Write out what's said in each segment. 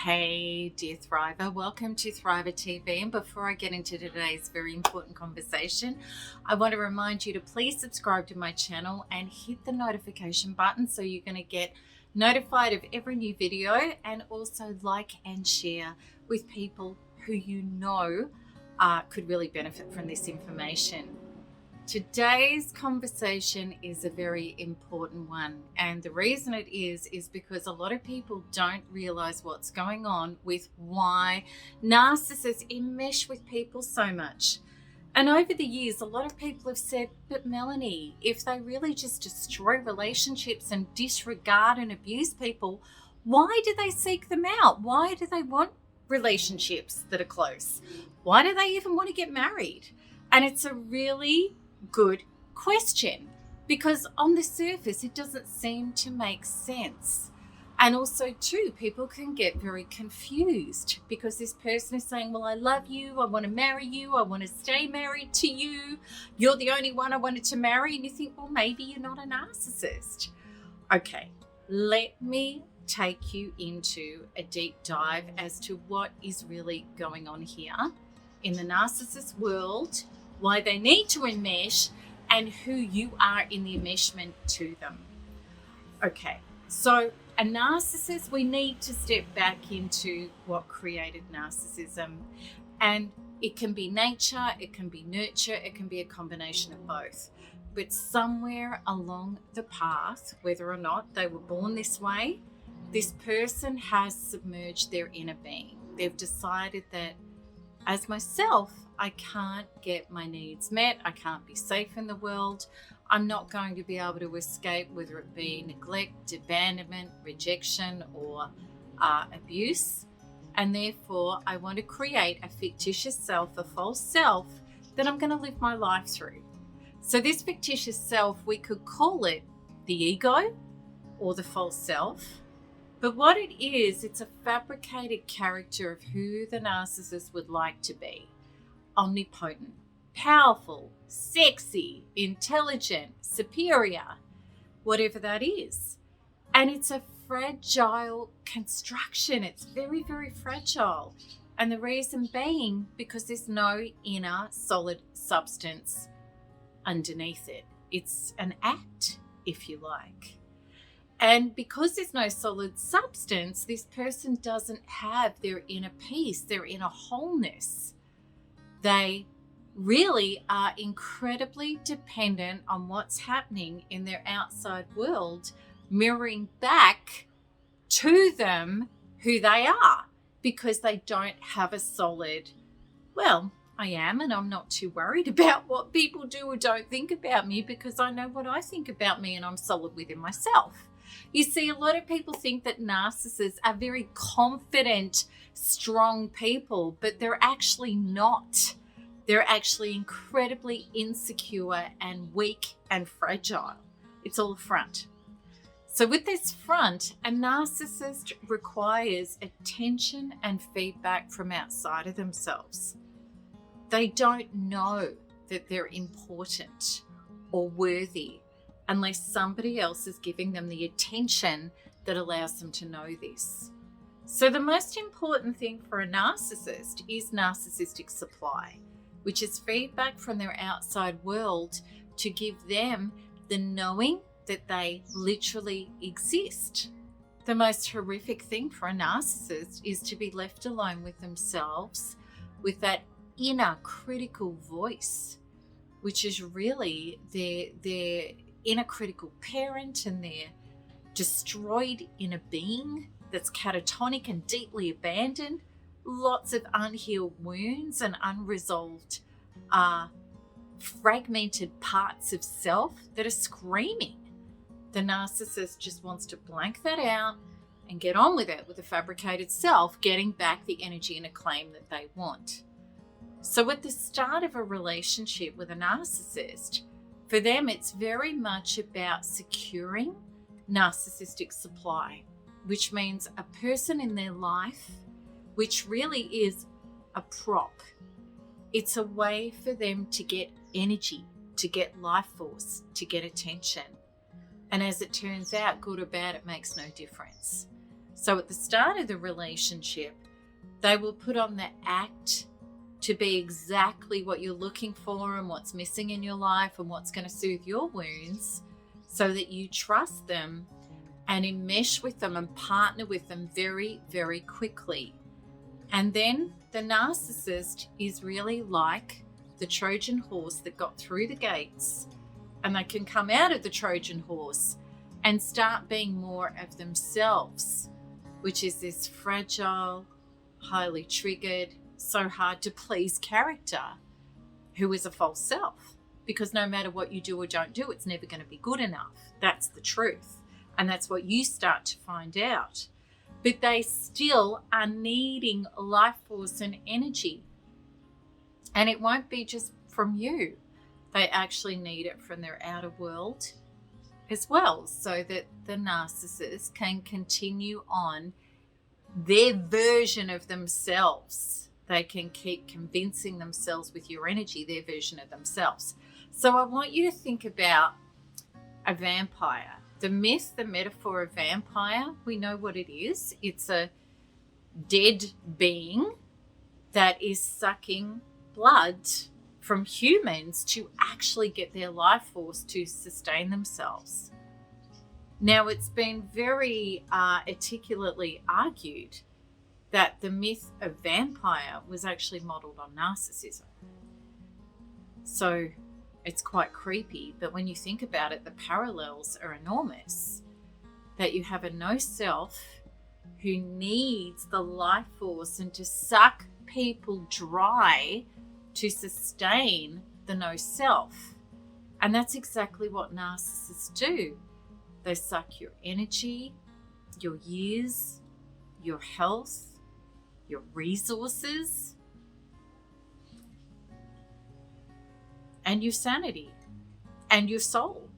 Hey, dear Thriver, welcome to Thriver TV. And before I get into today's very important conversation, I want to remind you to please subscribe to my channel and hit the notification button so you're going to get notified of every new video, and also like and share with people who you know could really benefit from this information. Today's conversation is a very important one, and the reason it is because a lot of people don't realize what's going on with why narcissists enmesh with people so much. And over the years, a lot of people have said, but Melanie, if they really just destroy relationships and disregard and abuse people, why do they seek them out? Why do they want relationships that are close? Why do they even want to get married? And it's a really good question, because on the surface it doesn't seem to make sense. And also too, people can get very confused because this person is saying, well, I love you, I want to marry you, I want to stay married to you, you're the only one I wanted to marry. And you think, well, maybe you're not a narcissist. Okay, let me take you into a deep dive as to what is really going on here in the narcissist world, why they need to enmesh, and who you are in the enmeshment to them. Okay, so a narcissist, we need to step back into what created narcissism. And it can be nature, it can be nurture, it can be a combination of both. But somewhere along the path, whether or not they were born this way, this person has submerged their inner being. They've decided that, as myself, I can't get my needs met. I can't be safe in the world. I'm not going to be able to escape, whether it be neglect, abandonment, rejection, or abuse. And therefore, I want to create a fictitious self, a false self, that I'm going to live my life through. So this fictitious self, we could call it the ego or the false self. But what it is, it's a fabricated character of who the narcissist would like to be. Omnipotent, powerful, sexy, intelligent, superior, whatever that is. And it's a fragile construction. It's very, very fragile. And the reason being because there's no inner solid substance underneath it. It's an act, if you like. And because there's no solid substance, this person doesn't have their inner peace, their inner wholeness. They really are incredibly dependent on what's happening in their outside world, mirroring back to them who they are, because they don't have a solid, well, I am, and I'm not too worried about what people do or don't think about me, because I know what I think about me and I'm solid within myself. You see, a lot of people think that narcissists are very confident, strong people, but they're actually not. They're actually incredibly insecure and weak and fragile. It's all a front. So with this front, a narcissist requires attention and feedback from outside of themselves. They don't know that they're important or worthy unless somebody else is giving them the attention that allows them to know this. So the most important thing for a narcissist is narcissistic supply, which is feedback from their outside world to give them the knowing that they literally exist. The most horrific thing for a narcissist is to be left alone with themselves, with that inner critical voice, which is really their inner critical parent and their destroyed inner being that's catatonic and deeply abandoned, lots of unhealed wounds and unresolved fragmented parts of self that are screaming. The narcissist just wants to blank that out and get on with it with a fabricated self, getting back the energy and acclaim that they want. So at the start of a relationship with a narcissist, for them, it's very much about securing narcissistic supply, which means a person in their life, which really is a prop. It's a way for them to get energy, to get life force, to get attention. And as it turns out, good or bad, it makes no difference. So at the start of the relationship, they will put on the act to be exactly what you're looking for and what's missing in your life and what's going to soothe your wounds, so that you trust them and enmesh with them and partner with them very, very quickly. And then the narcissist is really like the Trojan horse that got through the gates, and they can come out of the Trojan horse and start being more of themselves, which is this fragile, highly triggered, so hard to please character who is a false self. Because no matter what you do or don't do, it's never going to be good enough. That's the truth. And that's what you start to find out. But they still are needing life force and energy. And it won't be just from you. They actually need it from their outer world as well, so that the narcissist can continue on their version of themselves. They can keep convincing themselves with your energy, their version of themselves. So I want you to think about a vampire. The myth, the metaphor of vampire, we know what it is. It's a dead being that is sucking blood from humans to actually get their life force to sustain themselves. Now, it's been very articulately argued that the myth of vampire was actually modeled on narcissism. So it's quite creepy, but when you think about it, the parallels are enormous. That you have a no self who needs the life force and to suck people dry to sustain the no self. And that's exactly what narcissists do. They suck your energy, your years, your health, your resources, and your sanity and your soul.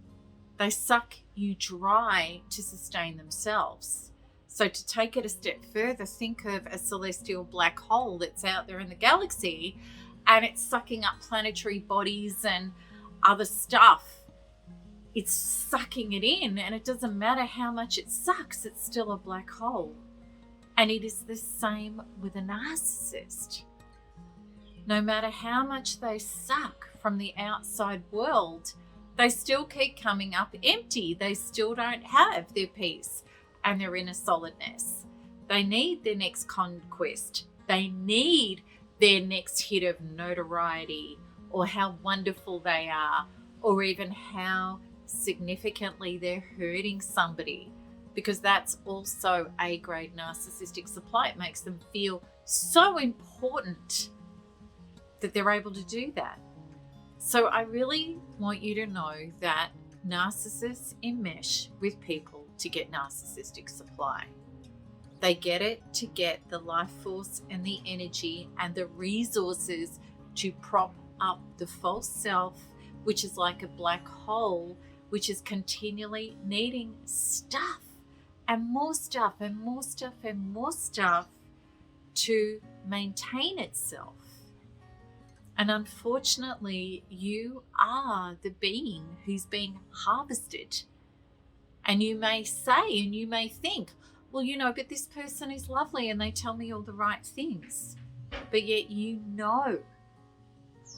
They suck you dry to sustain themselves. So to take it a step further, think of a celestial black hole that's out there in the galaxy, and it's sucking up planetary bodies and other stuff. It's sucking it in, and it doesn't matter how much it sucks, it's still a black hole. And it is the same with a narcissist. No matter how much they suck from the outside world, they still keep coming up empty. They still don't have their peace and their inner solidness. They need their next conquest. They need their next hit of notoriety, or how wonderful they are, or even how significantly they're hurting somebody, because that's also A-grade narcissistic supply. It makes them feel so important that they're able to do that. So I really want you to know that narcissists enmesh with people to get narcissistic supply. They get it to get the life force and the energy and the resources to prop up the false self, which is like a black hole, which is continually needing stuff and more stuff and more stuff and more stuff to maintain itself. And unfortunately, you are the being who's being harvested. And you may say and you may think, well, you know, but this person is lovely and they tell me all the right things. But yet you know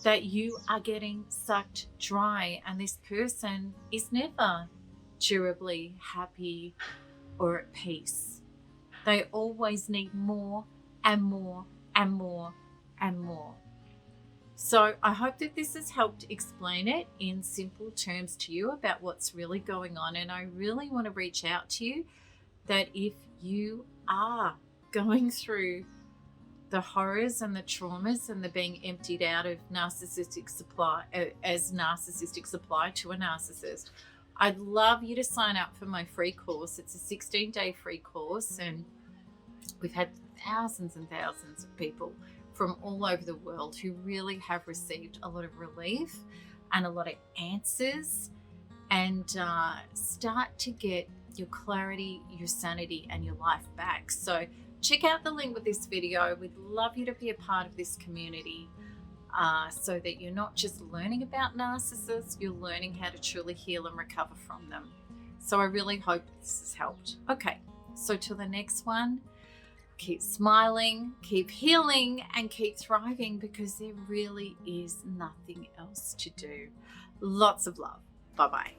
that you are getting sucked dry, and this person is never durably happy or at peace. They always need more and more and more and more. So I hope that this has helped explain it in simple terms to you about what's really going on. And I really want to reach out to you that if you are going through the horrors and the traumas and the being emptied out of narcissistic supply, as narcissistic supply to a narcissist, I'd love you to sign up for my free course. It's a 16-day free course, and we've had thousands and thousands of people from all over the world who really have received a lot of relief and a lot of answers, and start to get your clarity, your sanity, and your life back. So check out the link with this video. We'd love you to be a part of this community, so that you're not just learning about narcissists, you're learning how to truly heal and recover from them. So I really hope this has helped. Okay, So till the next one, keep smiling, keep healing, and keep thriving, because there really is nothing else to do. Lots of love. Bye-bye.